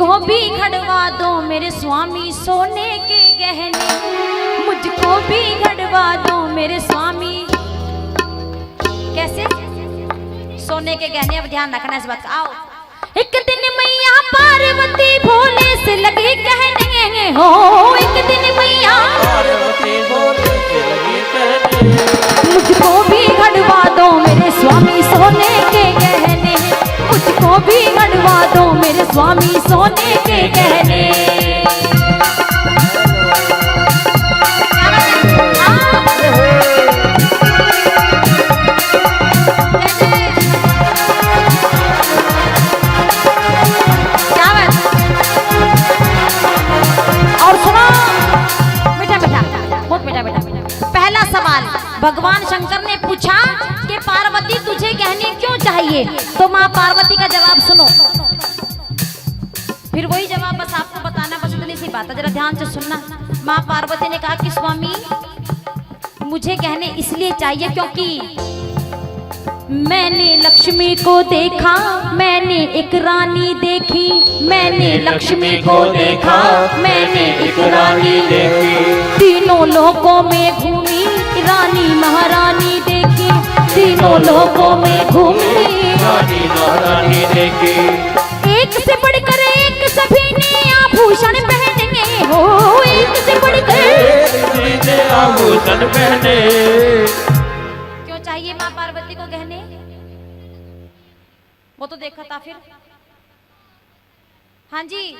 मुझको भी घड़वा दो मेरे स्वामी सोने के गहने, मुझको भी घड़वा दो मेरे स्वामी। कैसे? सोने के गहने। अब ध्यान रखना इस बात का। आओ। एक दिन मैया पार्वती भोले से लगी कहने हो, एक दिन मैया पार्वती भोले से लगी कहने, मुझको भी घड़वा दो मेरे स्वामी सोने के गहने, मुझको भी घड़वा दो मेरे स्वामी सोने के गहने। पहला सवाल भगवान शंकर ने पूछा कि पार्वती तुझे गहने क्यों चाहिए, तो माँ पार्वती का जवाब सुनो। फिर वही जवाब बस आपको बताना, बस इतनी सी बात है, जरा ध्यान से सुनना। माँ पार्वती ने कहा कि स्वामी मुझे गहने इसलिए चाहिए क्योंकि मैंने लक्ष्मी को देखा, मैंने एक रानी देखी, मैंने लक्ष्मी को देखा, मैंने एक रानी देखी, तीनों लोकों में घूमी रानी महारानी देखी, तीनों लोकों में घूमी रानी महारानी देखी। एक से बढ़कर एक सभी ने आभूषण पहने हो, एक से बढ़कर आभूषण पहने। क्यों चाहिए माँ पार्वती को गहने? वो तो देखा था। फिर हाँ जी,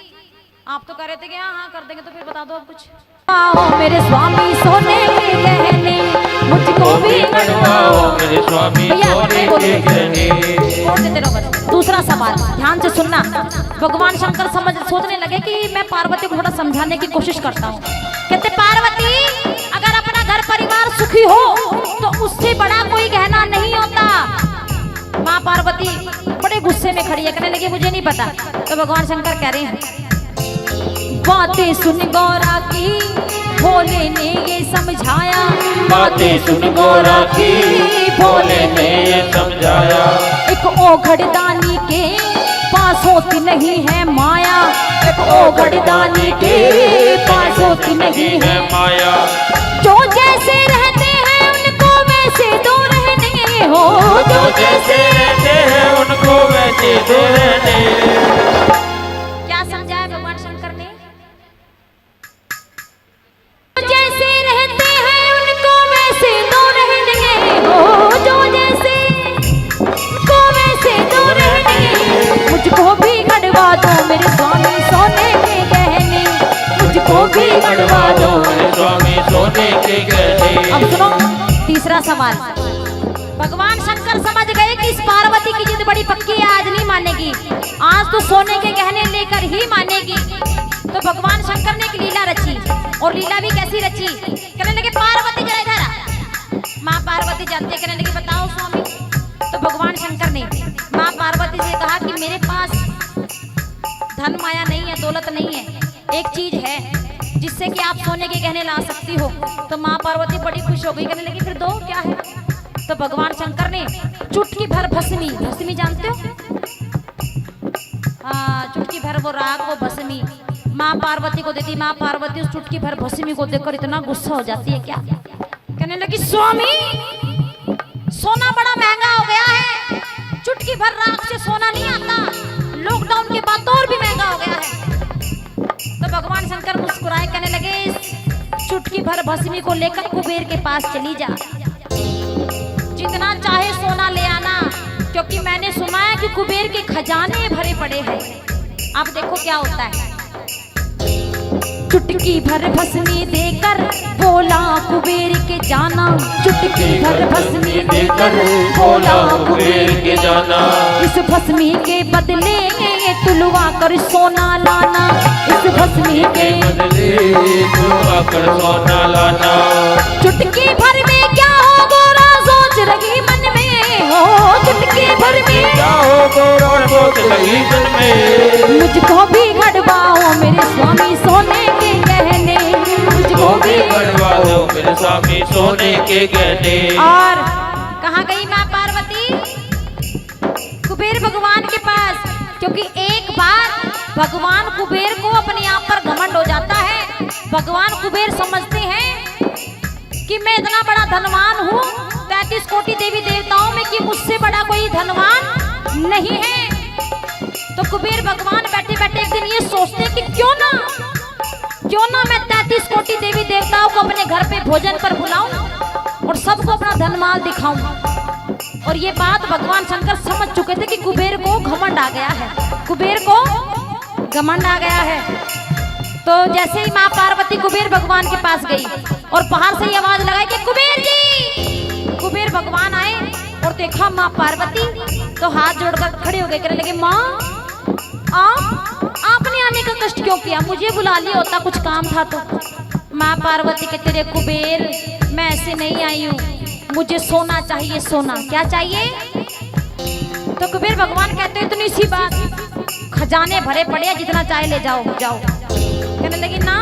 आप तो कह रहे थे कि हाँ हाँ कर देंगे, तो फिर बता दो अब कुछ। आओ मेरे स्वामी सोने के गहने, मुझको भी घड़वाओ मेरे स्वामी सोने के गहने। छोड़ देते रहो बस। दूसरा सवाल ध्यान से सुनना। भगवान शंकर सोचने लगे कि मैं पार्वती को थोड़ा समझाने की कोशिश करता हूँ। कहते पार्वती अगर अपना घर परिवार सुखी हो तो उससे बड़ा कोई गहना नहीं होता। माँ पार्वती बड़े गुस्से में खड़ी है, कहने लगी मुझे नहीं पता। तो भगवान शंकर कह रहे हैं बातें सुन गौरा की भोले ने ये समझाया, बातें सुन गौरा की भोले ने ये समझाया। एक ओघड़दानी के पास होती नहीं है माया, एक ओघड़दानी के पास होती नहीं है माया। जो जैसे रहते हैं उनको वैसे दो रहने हो, जो जैसे रहते हैं उनको वैसे दो रहने। क्या समझाया भगवान शंकर ने? जैसे रहते हैं उनको वैसे दो रहने हो, जो जैसे उनको वैसे दो रहने। मुझको भी घड़वा दो मेरे स्वामी सोने के गहने, मुझको भी घड़वा दो मेरे स्वामी सोने के गहने। अब सुनो तीसरा सवाल। भगवान शंकर समझ गए कि इस पार्वती की जिद बड़ी पक्की है, आज नहीं मानेगी, आज तो सोने के गहने लेकर ही मानेगी। तो भगवान शंकर ने एक लीला रची, और लीला भी कैसी रची? कहने लगे पार्वती जरा इधर आ। माँ पार्वती जाती है, कहने लगी बताओ स्वामी। तो भगवान शंकर ने माँ पार्वती से कहा कि मेरे पास धन माया नहीं है, दौलत नहीं है, एक चीज है जिससे कि आप सोने के गहने ला सकती हो। तो माँ पार्वती बड़ी खुश हो गई, कहने लगी फिर दो, क्या है? तो भगवान शंकर ने चुटकी भर भस्मी, भस्मी जानते हो? हाँ, चुटकी भर वो राग, वो भस्मी माँ पार्वती को देती। माँ पार्वती उस चुटकी भर भस्मी को देखकर इतना गुस्सा हो जाती है, क्या कहने लगी स्वामी सोना बड़ा महंगा हो गया है, चुटकी भर राग से सोना नहीं आता, लॉकडाउन के बाद तो और भी महंगा हो गया है। तो भगवान शंकर मुस्कुराए, कहने लगे चुटकी भर भस्मी को लेकर कुबेर के पास चली जा, जितना चाहे सोना ले आना, क्योंकि मैंने सुना है कि कुबेर के खजाने भरे पड़े हैं। अब देखो क्या होता है। चुटकी भर भस्मी देकर बोला कुबेर के जाना, चुटकी भर भस्मी देकर बोला कुबेर के जाना। इस भस्मी के बदले तुलवा कर सोना लाना, इस भस्मी के बदले तुलवा कर सोना लाना। चुटकी भर में क्या हो गोरा सोच रही मन में हो, चुटकी भर में क्या हो गोरा सोच रही मन में। मुझको भी घड़वाओ मेरे स्वामी सोने के गहने, मुझको भी घड़वा दो मेरे स्वामी सोने के गहने। और कहाँ गई माँ पार्वती? कुबेर भगवान के पास, क्योंकि एक बार भगवान कुबेर को अपने आप पर घमंड हो जाता है। भगवान कुबेर समझते हैं कि मैं इतना बड़ा धनवान हूँ 33 कोटि देवी देवताओं में, कि मुझसे बड़ा कोई धनवान नहीं है। तो कुबेर भगवान बैठे बैठे एक दिन ये सोचते कि क्यों ना मैं 33 कोटि देवी देवताओं को अपने घर पे भोजन पर बुलाऊं और सबको अपना धनमाल दिखाऊं। और ये बात भगवान शंकर समझ चुके थे कि कुबेर को घमंड आ गया है, कुबेर को घमंड आ गया है। तो जैसे ही माँ पार्वती कुबेर भगवान के पास गई और बाहर से ही आवाज लगाई कि कुबेर जी। कुबेर भगवान आए और देखा माँ पार्वती, तो हाथ जोड़कर खड़े हो गए, कहने लगे माँ आपने आने का कष्ट क्यों किया, मुझे बुला लिया होता, कुछ काम था तो। माँ पार्वती कहते रे कुबेर, मैं ऐसे नहीं आई हूँ, मुझे सोना चाहिए, सोना। क्या चाहिए? तो कुबेर भगवान कहते इतनी सी बात, खजाने भरे पड़े हैं, जितना चाहे ले जाओ जाओ। कहने लगी ना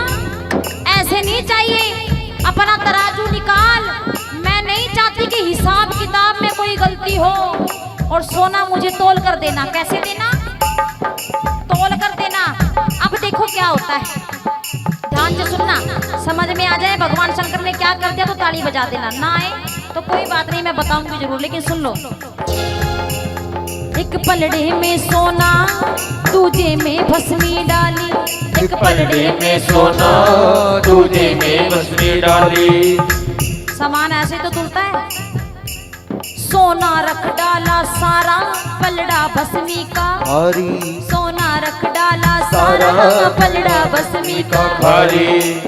ऐसे नहीं चाहिए, अपना तराजू निकाल, मैं नहीं चाहती कि हिसाब किताब में कोई गलती हो, और सोना मुझे तोल कर देना। कैसे देना? तोल कर देना। अब देखो क्या होता है, ध्यान से सुनना, समझ में आ जाए भगवान शंकर ने क्या कर दिया तो ताली बजा देना, ना आए तो कोई बात नहीं, मैं बताऊंगी जरूर, लेकिन सुन लो। एक पलड़े में सोना दूजे में भस्मी डाली, एक पलड़े में सोना दूजे में भस्मी डाली। सामान ऐसे तो तुलता है। सोना रख डाला सारा पलड़ा भस्मी का, भारी सोना रख डाला सारा पलड़ा भस्मी का भारी।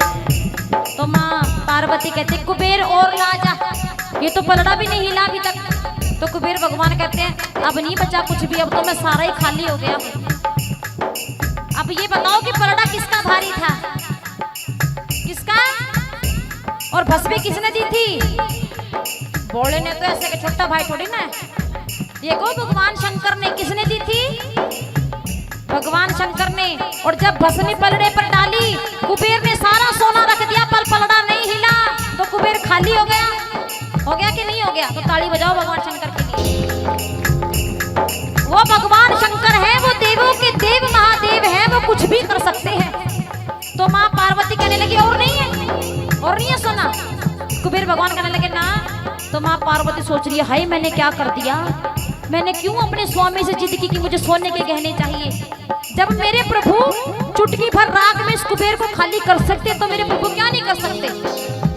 तो माँ पार्वती कहते कुबेर और ला जा, ये तो पलड़ा भी नहीं हिला अभी तक। तो कुबेर भगवान कहते हैं अब नहीं बचा कुछ भी, अब तो मैं सारा ही खाली हो गया। अब ये बताओ कि पलड़ा किसका भारी था, किसका, और भस्मी किसने दी थी? बोले ने तो ऐसे के छोटा भाई थोड़ी ना, ये को भगवान शंकर ने। किसने दी थी? भगवान शंकर ने। और जब भस्मी पलड़े पर डाली, कुबेर ने सारा सोना रख दिया, पर पलड़ा नहीं हिला, तो कुबेर खाली हो गया। हो गया कि नहीं हो गया? तो ताली बजाओ भगवान शंकर के लिए। वो भगवान शंकर है, वो देवों के देव महादेव है, वो कुछ भी कर सकते हैं। तो माँ पार्वती कहने लगी और नहीं है, और नहीं है सोना। कुबेर भगवान कहने लगे ना। तो माँ पार्वती सोच रही है हाय मैंने क्या कर दिया, मैंने क्यों अपने स्वामी से जिद की कि मुझे सोने के गहने चाहिए, जब मेरे प्रभु चुटकी भर राख में इस कुबेर को खाली कर सकते तो मेरे प्रभु क्या नहीं कर सकते।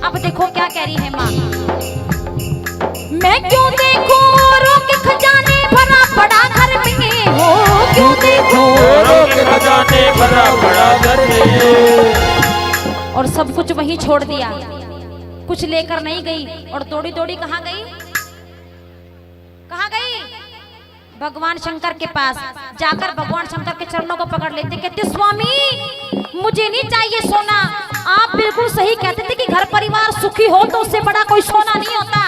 अब देखो क्या कह रही है माँ, मैं क्यों देखूं औरों के खजाने भरा पड़ा घर में, हो क्यों देखूं औरों के खजाने भरा पड़ा घर में। और सब कुछ वहीं छोड़ दिया, कुछ लेकर नहीं गई, और दौड़ी दौड़ी कहाँ गई? कहाँ गई? भगवान शंकर के पास जाकर भगवान शंकर के चरणों को पकड़ लेते, कहते स्वामी मुझे नहीं चाहिए सोना, आप बिल्कुल सही कहते थे कि घर परिवार सुखी हो तो उससे बड़ा कोई सोना नहीं होता।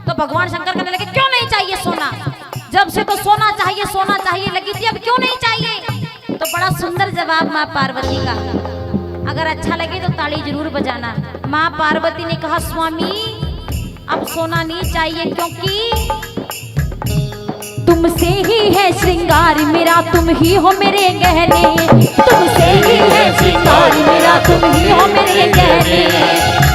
तो भगवान शंकर कहने लगे क्यों नहीं चाहिए सोना, जब से तो सोना चाहिए लगी थी, अब क्यों नहीं चाहिए? तो बड़ा सुंदर जवाब माँ पार्वती का, अगर अच्छा लगे तो ताली जरूर बजाना। माँ पार्वती ने कहा स्वामी अब सोना नहीं चाहिए, क्योंकि तुमसे ही है श्रृंगार मेरा, तुम ही हो मेरे गहने, तुमसे ही है श्रृंगार मेरा, तुम ही हो मेरे गहने।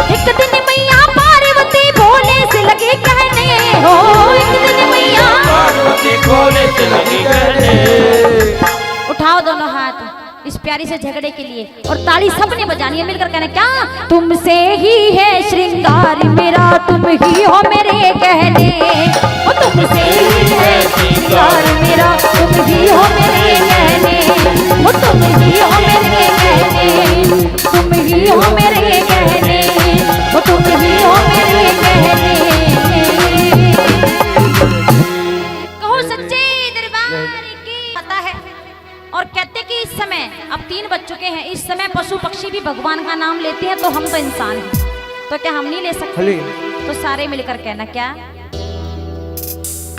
एक दिन मैया पार्वती भोले से लगे कहने, हो एक दिन मैया पार्वती भोले से लगी कहने। उठाओ दोनों हाथ इस प्यारी से झगड़े के लिए, और ताली सबने बजानी है मिलकर, कहना क्या? तुमसे ही है श्रृंगार मेरा, तुम ही हो मेरे गहने, ओ तुमसे ही है श्रृंगार मेरा, तुम ही हो मेरे गहने, ओ तुम ही हो मेरे गहने, तुम ही हो मेरे गहने, ओ तुम ही हो मेरे गहने। कहो सच्चे दरबार की। पता है, और कहते कि इस समय अब 3 बज चुके हैं, इस समय पशु पक्षी भी भगवान का नाम लेते हैं, तो हम तो इंसान हैं, तो क्या हम नहीं ले सकते? तो सारे मिलकर कहना क्या?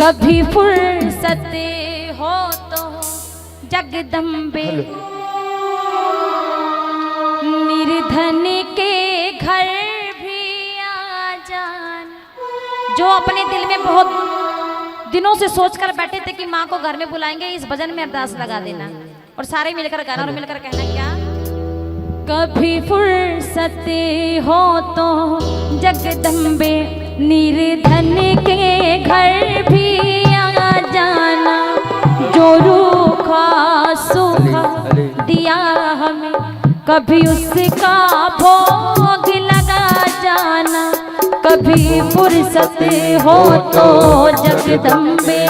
कभी फुर्सत हो तो जगदम्बे निर्धन के घर भी आ जाना। जो अपने दिल में बहुत दिनों से सोचकर बैठे थे कि माँ को घर में बुलाएंगे, इस भजन में अरदास लगा देना। और सारे मिलकर गाना और मिलकर कहना क्या। कभी फुर्सत हो तो जगदम्बे निर्धन के घर भी आ जाना, जो रूखा सूखा दिया हमें कभी उसका भोग लगा जाना। कभी फुर्सत हो तो जगदम्बे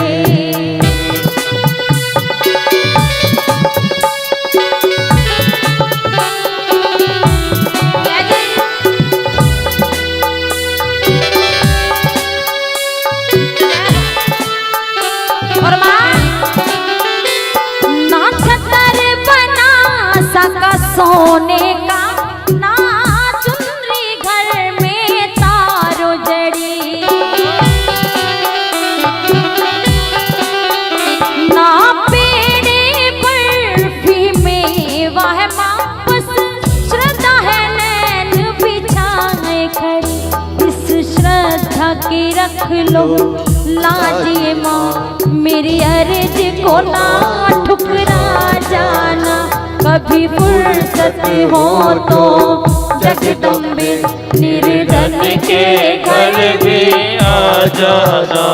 सोने का ना चुनरी घर में तारो जड़ी, ना पेड़े बर्फी में वह वापस श्रद्धा है नैन बिछाए खड़ी। इस श्रद्धा की रख लो लाजिए माँ, मेरी अर्ज को ना ठुकरा जाना। कभी फुर्सत हो तो जगदम्बे निर्धन के घर भी आ जाना।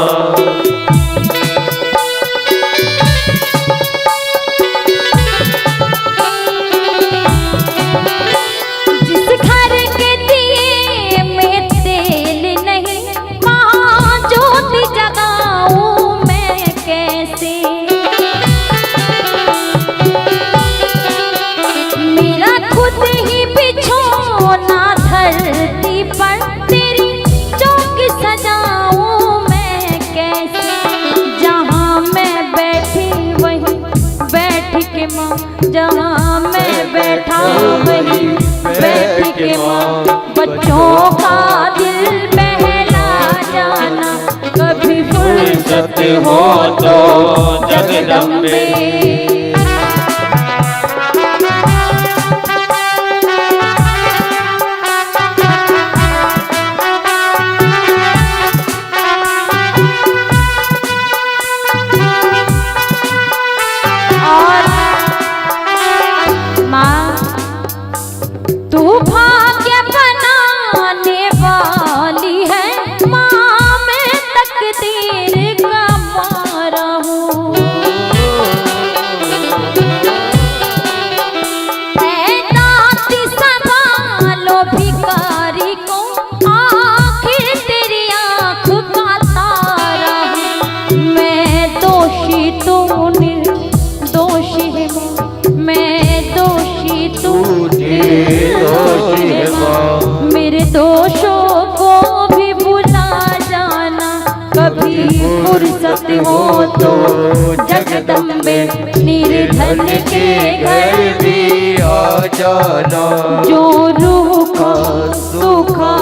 जिस घर के दिए में तेल नहीं, वहाँ ज्योति जगाऊं मैं कैसे। खुद ही बिछोना धरती पर तेरी चौक सजाऊं मैं कैसे। जहाँ मैं बैठी वही बैठ के माँ, जहाँ मैं बैठा वही बैठ के माँ। बच्चों का दिल बहला जाना, कभी फुर्सत हो तो जगदम्बे। तू भाग्य बनाने वाली है माँ, मैं तकदीर का मारा हूँ। दाती संभालो भिखारी को, आखिर तेरी आँख का तारा हूँ। मैं दोषी तू निर्दोषी है माँ, मैं दोषी तू मेरे दोषों को भी भुला जाना। कभी फुर्सत हो तो जगदम्बे निर्धन के घर भी आ जाना। जो रूह को सूखा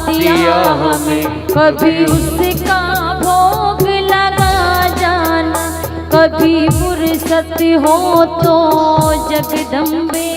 दिया हमें कभी उसका भोग लगा जाना। कभी फुर्सत हो तो जगदम्बे